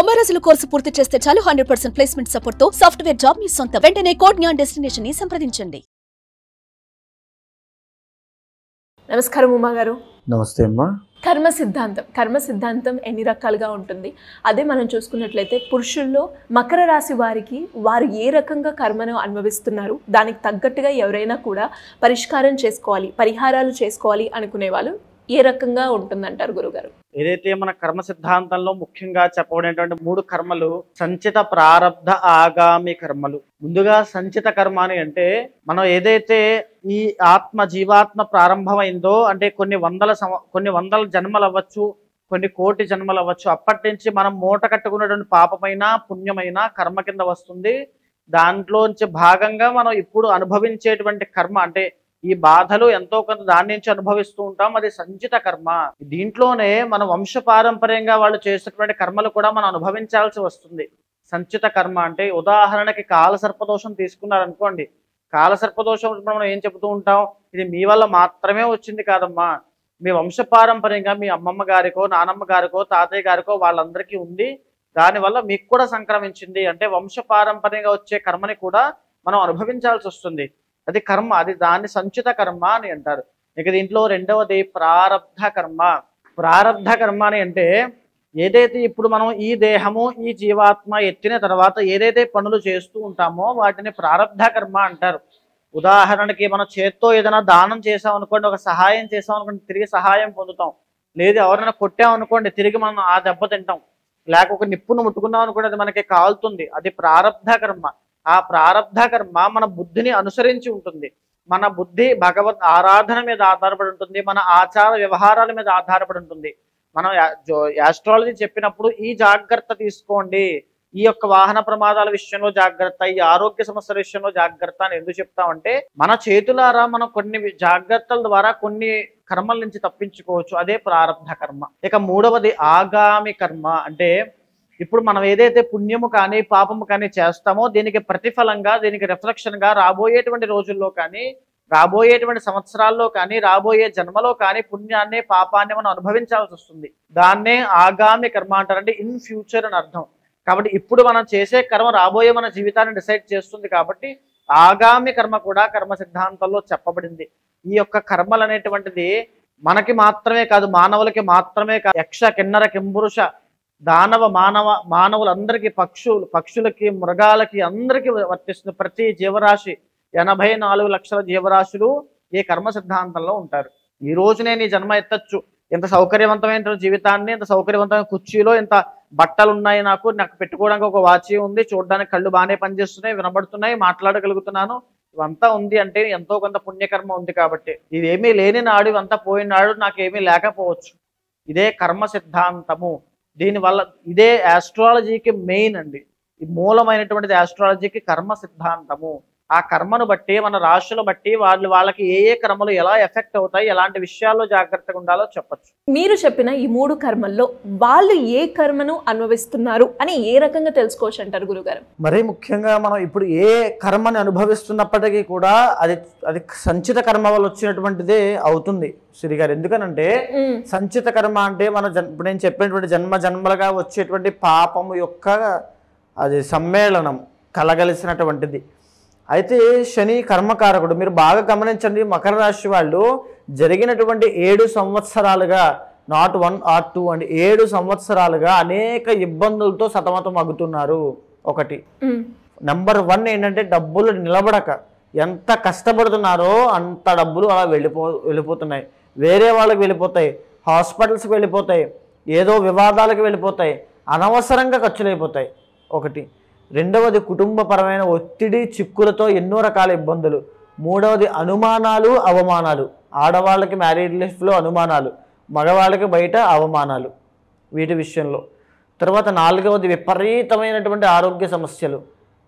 90 రోజుల కోర్సు పూర్తి చేస్తే చాలు 100% ప్లేస్మెంట్ సపోర్ట్ తో సాఫ్ట్వేర్ జాబ్ మీ సొంతం. వెంటనే కోడ్ జ్ఞాన్ డెస్టినేషన్ ని సంప్రదించండి. నమస్కారం ఉమా గారు. నమస్తే అమ్మా. కర్మ సిద్ధాంతం ఎన్ని రకాలుగా ఉంటుంది? అదే మనం చూసుకున్నట్లయితే పురుషుల్లో మకర రాశి వారికి వారు ఏ రకంగా కర్మను అనుభవిస్తున్నారు, దానికి తగ్గట్టుగా ఎవరైనా కూడా పరిష్కారం చేసుకోవాలి, పరిహారాలు చేసుకోవాలి అనుకునే వాళ్ళు ఏ రకంగా ఉంటుందంటారు గురుగారు? ఏదైతే మన కర్మ సిద్ధాంతంలో ముఖ్యంగా చెప్పబడినటువంటి 3 కర్మలు సంచిత, ప్రారబ్ధ, ఆగామి కర్మలు. ముందుగా సంచిత కర్మ అని అంటే మనం ఏదైతే ఈ జీవాత్మ ప్రారంభమైందో అంటే కొన్ని వందల జన్మలు అవ్వచ్చు, కొన్ని కోటి జన్మలు అవ్వచ్చు, అప్పటి నుంచి మనం మూట కట్టుకున్నటువంటి పాపమైన పుణ్యమైన కర్మ కింద వస్తుంది. దాంట్లోంచి భాగంగా మనం ఇప్పుడు అనుభవించేటువంటి కర్మ అంటే ఈ బాధలు ఎంతో కొంత దాని నుంచి అనుభవిస్తూ ఉంటాం, అది సంచిత కర్మ. దీంట్లోనే మన వంశపారంపర్యంగా వాళ్ళు చేసేటువంటి కర్మలు కూడా మనం అనుభవించాల్సి వస్తుంది. సంచిత కర్మ అంటే ఉదాహరణకి కాలసర్పదోషం తీసుకున్నారనుకోండి. కాలసర్పదోషం మనం ఏం చెబుతూ ఉంటాం, ఇది మీ వల్ల మాత్రమే వచ్చింది కాదమ్మా, మీ వంశపారంపర్యంగా మీ అమ్మమ్మ గారికో నానమ్మ గారికో తాతయ్య గారికో వాళ్ళందరికీ ఉంది, దానివల్ల మీకు కూడా సంక్రమించింది అంటే వంశపారంపర్యంగా వచ్చే కర్మని కూడా మనం అనుభవించాల్సి వస్తుంది. అది కర్మ, అది దాన్ని సంచిత కర్మ అని అంటారు. ఇక దీంట్లో రెండవది ప్రారబ్ధ కర్మ. ప్రారబ్ధ కర్మ అని అంటే ఏదైతే ఇప్పుడు మనం ఈ దేహము ఈ జీవాత్మ ఎత్తిన తర్వాత ఏదైతే పనులు చేస్తూ ఉంటామో వాటిని ప్రారబ్ధ కర్మ అంటారు. ఉదాహరణకి మనం చేత్తో ఏదైనా దానం చేసాం అనుకోండి, ఒక సహాయం చేసాం అనుకోండి, తిరిగి సహాయం పొందుతాం. లేదు ఎవరైనా కొట్టామనుకోండి, తిరిగి మనం ఆ దెబ్బ తింటాం. లేక ఒక నిప్పును ముట్టుకున్నాం అనుకోండి, అది మనకి కాలుతుంది. అది ప్రారబ్ధ కర్మ. ఆ ప్రారబ్ధ కర్మ మన బుద్ధిని అనుసరించి ఉంటుంది. మన బుద్ధి భగవద్ ఆరాధన మీద ఆధారపడి ఉంటుంది, మన ఆచార వ్యవహారాల మీద ఆధారపడి ఉంటుంది. మనం యాస్ట్రాలజీ చెప్పినప్పుడు ఈ జాగ్రత్త తీసుకోండి, ఈ యొక్క వాహన ప్రమాదాల విషయంలో జాగ్రత్త, ఈ ఆరోగ్య సమస్యల విషయంలో జాగ్రత్త అని ఎందుకు చెప్తామంటే మన చేతులారా మనం కొన్ని జాగ్రత్తల ద్వారా కొన్ని కర్మల నుంచి తప్పించుకోవచ్చు. అదే ప్రారబ్ధ కర్మ. ఇక మూడవది ఆగామి కర్మ. అంటే ఇప్పుడు మనం ఏదైతే పుణ్యము కానీ పాపము కానీ చేస్తామో దీనికి ప్రతిఫలంగా, దీనికి రిఫ్లెక్షన్గా రాబోయేటువంటి రోజుల్లో కానీ రాబోయేటువంటి సంవత్సరాల్లో కానీ రాబోయే జన్మలో కానీ పుణ్యాన్ని పాపాన్ని మనం అనుభవించాల్సి వస్తుంది. దాన్నే ఆగామి కర్మ అంటారంటే ఇన్ ఫ్యూచర్ అని అర్థం. కాబట్టి ఇప్పుడు మనం చేసే కర్మ రాబోయే మన జీవితాన్ని డిసైడ్ చేస్తుంది. కాబట్టి ఆగామి కర్మ కూడా కర్మ సిద్ధాంతంలో చెప్పబడింది. ఈ యొక్క కర్మలు అనేటువంటిది మనకి మాత్రమే కాదు, మానవులకి మాత్రమే కాదు, యక్ష కిన్నర కింపురుష దానవ మానవులందరికీ, పక్షులకి మృగాలకి అందరికీ వర్తిస్తుంది. ప్రతి జీవరాశి 84 లక్షల జీవరాశులు ఈ కర్మ సిద్ధాంతంలో ఉంటారు. ఈ రోజు నేను ఈ జన్మ ఎత్తచ్చు, ఎంత సౌకర్యవంతమైన జీవితాన్ని, ఎంత సౌకర్యవంతమైన కుర్చీలో ఎంత బట్టలు ఉన్నాయి, నాకు పెట్టుకోవడానికి ఒక వాచి ఉంది, చూడడానికి కళ్ళు బాగానే పనిచేస్తున్నాయి, వినబడుతున్నాయి, మాట్లాడగలుగుతున్నాను, ఇవంతా ఉంది అంటే ఎంతో కొంత పుణ్యకర్మ ఉంది. కాబట్టి ఇవేమీ లేని నాడు, ఇవంతా పోయిన నాడు నాకేమీ లేకపోవచ్చు. ఇదే కర్మ సిద్ధాంతము. దీనివల్ల ఇదే ఆస్ట్రాలజీకి మెయిన్ అండి. ఈ మూలమైనటువంటిది ఆస్ట్రాలజీకి కర్మ సిద్ధాంతము. ఆ కర్మను బట్టి మన రాశులు బట్టి వాళ్ళకి ఏ కర్మలు ఎలా ఎఫెక్ట్ అవుతాయి, ఎలాంటి విషయాల్లో జాగ్రత్తగా ఉండాలో చెప్పచ్చు. మీరు చెప్పిన ఈ 3 కర్మల్లో వాళ్ళు ఏ కర్మను అనుభవిస్తున్నారు అని ఏ రకంగా తెలుసుకోవచ్చు అంటారు గురుగారు? మరీ ముఖ్యంగా మనం ఇప్పుడు ఏ కర్మని అనుభవిస్తున్నప్పటికీ కూడా అది సంచిత కర్మ వల్ల వచ్చినటువంటిదే అవుతుంది శ్రీగారు. ఎందుకనంటే సంచిత కర్మ అంటే ఇప్పుడు నేను చెప్పినటువంటి జన్మలుగా వచ్చేటువంటి పాపము యొక్క అది సమ్మేళనం కలగలిసినటువంటిది. అయితే శని కర్మకారకుడు. మీరు బాగా గమనించండి, మకర రాశి వాళ్ళు జరిగినటువంటి 7 సంవత్సరాలుగా, నాట్ 1 or 2 అండి, 7 సంవత్సరాలుగా అనేక ఇబ్బందులతో సతమతం అగుతున్నారు. ఒకటి నెంబర్ 1 ఏంటంటే డబ్బులు నిలబడక ఎంత కష్టపడుతున్నారో అంత డబ్బులు అలా వెళ్ళిపోతున్నాయి. వేరే వాళ్ళకి వెళ్ళిపోతాయి, హాస్పిటల్స్కి వెళ్ళిపోతాయి, ఏదో వివాదాలకు వెళ్ళిపోతాయి, అనవసరంగా ఖర్చులు అయిపోతాయి. ఒకటి. రెండవది కుటుంబపరమైన ఒత్తిడి చిక్కులతో ఎన్నో రకాల ఇబ్బందులు. మూడవది అనుమానాలు అవమానాలు. ఆడవాళ్ళకి మ్యారీడ్ లైఫ్లో అనుమానాలు, మగవాళ్ళకి బయట అవమానాలు వీటి విషయంలో. తర్వాత నాలుగవది విపరీతమైనటువంటి ఆరోగ్య సమస్యలు.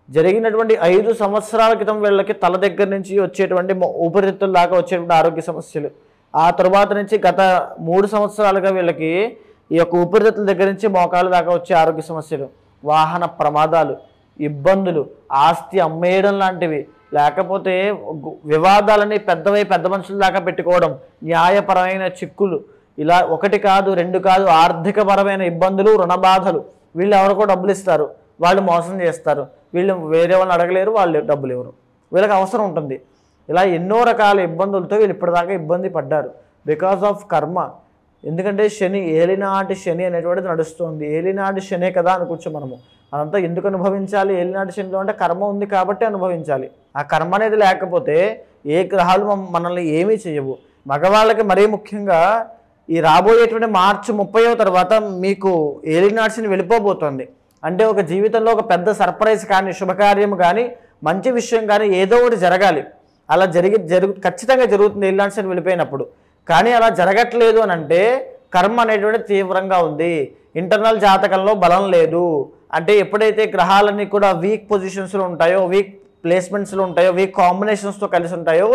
జరిగినటువంటి 5 సంవత్సరాల క్రితం వీళ్ళకి తల దగ్గర నుంచి వచ్చేటువంటి ఊపిరితిత్తుల దాకా వచ్చేటువంటి ఆరోగ్య సమస్యలు. ఆ తర్వాత నుంచి గత 3 సంవత్సరాలుగా వీళ్ళకి ఈ యొక్క ఊపిరితిత్తుల దగ్గర నుంచి మోకాళ్ళ దాకా వచ్చే ఆరోగ్య సమస్యలు, వాహన ప్రమాదాలు, ఇబ్బందులు, ఆస్తి అమ్మేయడం లాంటివి, లేకపోతే వివాదాలని పెద్ద మనుషుల దాకా పెట్టుకోవడం, న్యాయపరమైన చిక్కులు, ఇలా 1 కాదు 2 కాదు ఆర్థికపరమైన ఇబ్బందులు, రుణ బాధలు, వీళ్ళు ఎవరికో డబ్బులు ఇస్తారు, వాళ్ళు మోసం చేస్తారు, వీళ్ళు వేరే వాళ్ళని అడగలేరు, వాళ్ళు డబ్బులు ఇవ్వరు, వీళ్ళకి అవసరం ఉంటుంది. ఇలా ఎన్నో రకాల ఇబ్బందులతో వీళ్ళు ఇప్పటిదాకా ఇబ్బంది పడ్డారు బికాస్ ఆఫ్ కర్మ. ఎందుకంటే శని, ఏలినాటి శని అనేటువంటిది నడుస్తుంది. ఏలినాటి శనే కదా అనుకోవచ్చు మనము. అదంతా ఎందుకు అనుభవించాలి? ఏలినాటి శనిలో అంటే కర్మ ఉంది కాబట్టి అనుభవించాలి. ఆ కర్మ అనేది లేకపోతే ఏ గ్రహాలు మనల్ని ఏమీ చేయవు. మగవాళ్ళకి మరీ ముఖ్యంగా ఈ రాబోయేటువంటి మార్చి 30వ తర్వాత మీకు ఏలినాటి శని వెళ్ళిపోబోతోంది. అంటే ఒక జీవితంలో ఒక పెద్ద సర్ప్రైజ్ కానీ, శుభకార్యం కానీ, మంచి విషయం కానీ ఏదో ఒకటి జరగాలి. అలా ఖచ్చితంగా జరుగుతుంది ఏలినాటి శని వెళ్ళిపోయినప్పుడు. కానీ అలా జరగట్లేదు అని అంటే కర్మ అనేటువంటి తీవ్రంగా ఉంది. ఇంటర్నల్ జాతకంలో బలం లేదు. అంటే ఎప్పుడైతే గ్రహాలన్నీ కూడా వీక్ పొజిషన్స్లో ఉంటాయో, వీక్ ప్లేస్మెంట్స్లో ఉంటాయో, వీక్ కాంబినేషన్స్తో కలిసి ఉంటాయో,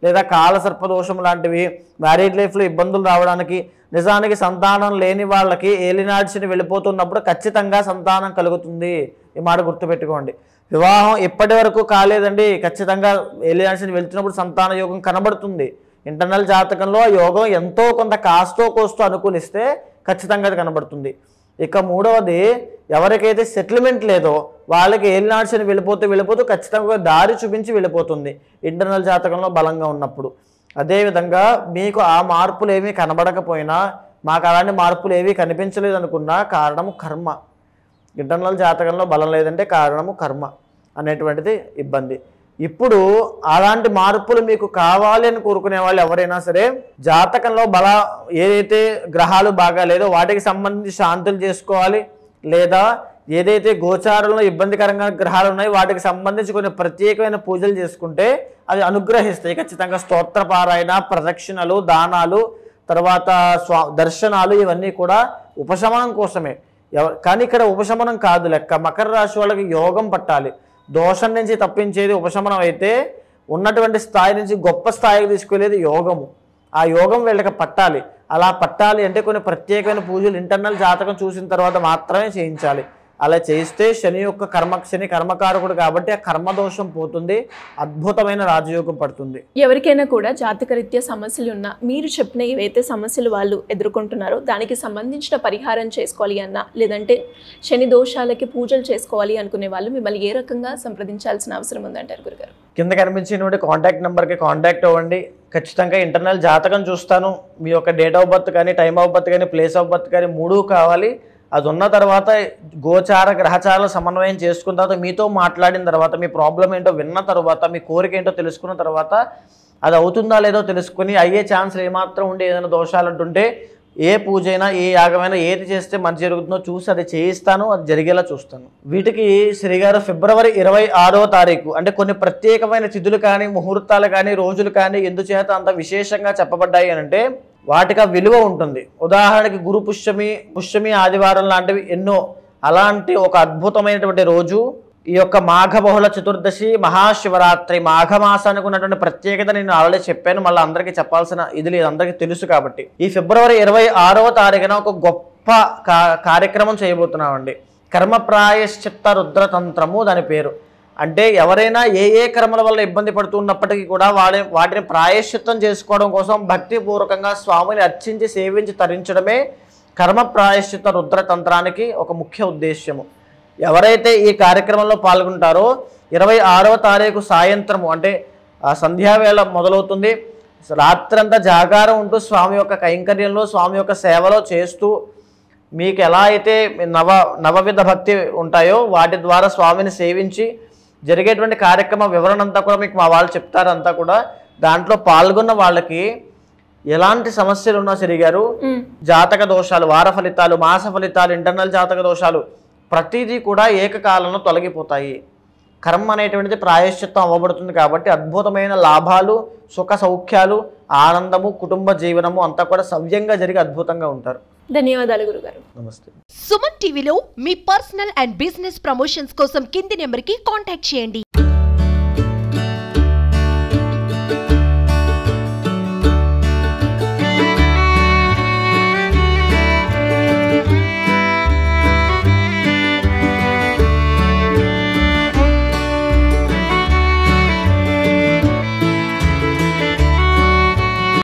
లేదా కాలసర్పదోషం లాంటివి, మ్యారీడ్ లైఫ్లో ఇబ్బందులు రావడానికి, నిజానికి సంతానం లేని వాళ్ళకి ఏలినాటి శని వెళ్ళిపోతున్నప్పుడు ఖచ్చితంగా సంతానం కలుగుతుంది. ఈ మాట గుర్తుపెట్టుకోండి. వివాహం ఎప్పటి వరకు కాలేదండి, ఖచ్చితంగా ఏలినాటి శని వెళ్తున్నప్పుడు సంతాన యోగం కనబడుతుంది. ఇంటర్నల్ జాతకంలో ఆ యోగం ఎంతో కొంత కాస్తో కోస్తో అనుకూలిస్తే ఖచ్చితంగా అది కనబడుతుంది. ఇక మూడవది, ఎవరికైతే సెటిల్మెంట్ లేదో వాళ్ళకి ఏలినాటి శని వెళ్ళిపోతూ ఖచ్చితంగా దారి చూపించి వెళ్ళిపోతుంది ఇంటర్నల్ జాతకంలో బలంగా ఉన్నప్పుడు. అదేవిధంగా మీకు ఆ మార్పులు ఏమీ కనబడకపోయినా, మాకు అలాంటి మార్పులు ఏమీ కనిపించలేదు అనుకున్నా కారణము కర్మ. ఇంటర్నల్ జాతకంలో బలం లేదంటే కారణము కర్మ అనేటువంటిది ఇబ్బంది. ఇప్పుడు అలాంటి మార్పులు మీకు కావాలి అని కోరుకునే వాళ్ళు ఎవరైనా సరే జాతకంలో ఏదైతే గ్రహాలు బాగా లేదో వాటికి సంబంధించి శాంతులు చేసుకోవాలి, లేదా ఏదైతే గోచారంలో ఇబ్బందికరంగా గ్రహాలు ఉన్నాయో వాటికి సంబంధించి కొన్ని ప్రత్యేకమైన పూజలు చేసుకుంటే అవి అనుగ్రహిస్తాయి. ఖచ్చితంగా స్తోత్రపారాయణ, ప్రదక్షిణలు, దానాలు, తర్వాత దర్శనాలు, ఇవన్నీ కూడా ఉపశమనం కోసమే. కానీ ఇక్కడ ఉపశమనం కాదు లెక్క. మకర రాశి వాళ్ళకి యోగం పట్టాలి. దోషం నుంచి తప్పించేది ఉపశమనం అయితే, ఉన్నటువంటి స్థాయి నుంచి గొప్ప స్థాయికి తీసుకెళ్లేది యోగము. ఆ యోగం వీళ్ళకి పట్టాలి. అలా పట్టాలి అంటే కొన్ని ప్రత్యేకమైన పూజలు ఇంటర్నల్ జాతకం చూసిన తర్వాత మాత్రమే చేయించాలి. అలా చేస్తే శని కర్మకారకుడు కాబట్టి ఆ కర్మదోషం పోతుంది, అద్భుతమైన రాజయోగం పడుతుంది. ఎవరికైనా కూడా జాతకరీత్యా సమస్యలు ఉన్నా, మీరు చెప్పిన ఏవైతే సమస్యలు వాళ్ళు ఎదుర్కొంటున్నారో దానికి సంబంధించిన పరిహారం చేసుకోవాలి అన్నా, లేదంటే శని దోషాలకి పూజలు చేసుకోవాలి అనుకునే వాళ్ళు మిమ్మల్ని ఏ రకంగా సంప్రదించాల్సిన అవసరం ఉందంటారు గురుగారు? కింద కనిపించినటువంటి కాంటాక్ట్ నెంబర్కి కాంటాక్ట్ అవ్వండి. ఖచ్చితంగా ఇంటర్నల్ జాతకం చూస్తాను. మీ యొక్క డేట్ ఆఫ్ బర్త్ కానీ, టైమ్ ఆఫ్ బర్త్ కానీ, ప్లేస్ ఆఫ్ బర్త్ కానీ 3 కావాలి. అది ఉన్న తర్వాత గోచార గ్రహచారాలు సమన్వయం చేసుకున్న తర్వాత, మీతో మాట్లాడిన తర్వాత, మీ ప్రాబ్లం ఏంటో విన్న తర్వాత, మీ కోరిక ఏంటో తెలుసుకున్న తర్వాత, అది అవుతుందా లేదో తెలుసుకుని అయ్యే ఛాన్స్లు ఏమాత్రం ఉండి ఏదైనా దోషాలు అంటుంటే ఏ పూజ అయినా, ఏ యాగమైనా ఏది చేస్తే మంచి జరుగుతుందో చూసి అది చేయిస్తాను, అది జరిగేలా చూస్తాను. వీటికి శ్రీగారు ఫిబ్రవరి 26వ తారీఖు అంటే కొన్ని ప్రత్యేకమైన తిథులు కానీ, ముహూర్తాలు కానీ, రోజులు కానీ ఎందుచేత అంత విశేషంగా చెప్పబడ్డాయి అని అంటే వాటికి విలువ ఉంటుంది. ఉదాహరణకి గురు పుష్యమి ఆదివారం లాంటివి ఎన్నో. అలాంటి ఒక అద్భుతమైనటువంటి రోజు ఈ యొక్క మాఘ బహుళ చతుర్దశి, మహాశివరాత్రి, మాఘమాసానికి ఉన్నటువంటి ప్రత్యేకత నేను ఆల్రెడీ చెప్పాను. మళ్ళీ అందరికీ చెప్పాల్సిన ఇది లేదు, అందరికీ తెలుసు కాబట్టి. ఈ ఫిబ్రవరి 26వ తారీఖున ఒక గొప్ప కార్యక్రమం చేయబోతున్నామండి. కర్మ ప్రాయశ్చిత్త రుద్రతంత్రము దాని పేరు. అంటే ఎవరైనా ఏ కర్మల వల్ల ఇబ్బంది పడుతున్నప్పటికీ కూడా వాటిని ప్రాయశ్చిత్తం చేసుకోవడం కోసం భక్తిపూర్వకంగా స్వామిని అర్చించి, సేవించి తరించడమే కర్మ ప్రాయశ్చిత్త రుద్రతంత్రానికి ఒక ముఖ్య ఉద్దేశ్యము. ఎవరైతే ఈ కార్యక్రమంలో పాల్గొంటారో 26వ తారీఖు సాయంత్రము అంటే సంధ్యావేళ మొదలవుతుంది. రాత్రంతా జాగారం ఉంటూ స్వామి యొక్క కైంకర్యంలో, స్వామి యొక్క సేవలో చేస్తూ, మీకు ఎలా అయితే నవవిధ భక్తి ఉంటాయో వాటి ద్వారా స్వామిని సేవించి జరిగేటువంటి కార్యక్రమ వివరణ అంతా కూడా మీకు మా వాళ్ళు చెప్తారు. అంతా కూడా దాంట్లో పాల్గొన్న వాళ్ళకి ఎలాంటి సమస్యలు ఉన్నా సరిగారు, జాతక దోషాలు, వార ఫలితాలు, మాస ఫలితాలు, ఇంటర్నల్ జాతక దోషాలు ప్రతిదీ కూడా ఏకకాలంలో తొలగిపోతాయి. కర్మ అనేటువంటిది ప్రాయశ్చిత్తం అవ్వబడుతుంది కాబట్టి అద్భుతమైన లాభాలు, సుఖ సౌఖ్యాలు, ఆనందము, కుటుంబ జీవనము అంతా కూడా సవ్యంగా జరిగి అద్భుతంగా ఉంటారు. ధన్యవాదాలు గురుగారు. నమస్తే. సుమన్ టీవీలో మీ పర్సనల్ అండ్ బిజినెస్ ప్రమోషన్స్ కోసం కింది నెంబర్కి కాంటాక్ట్ చేయండి.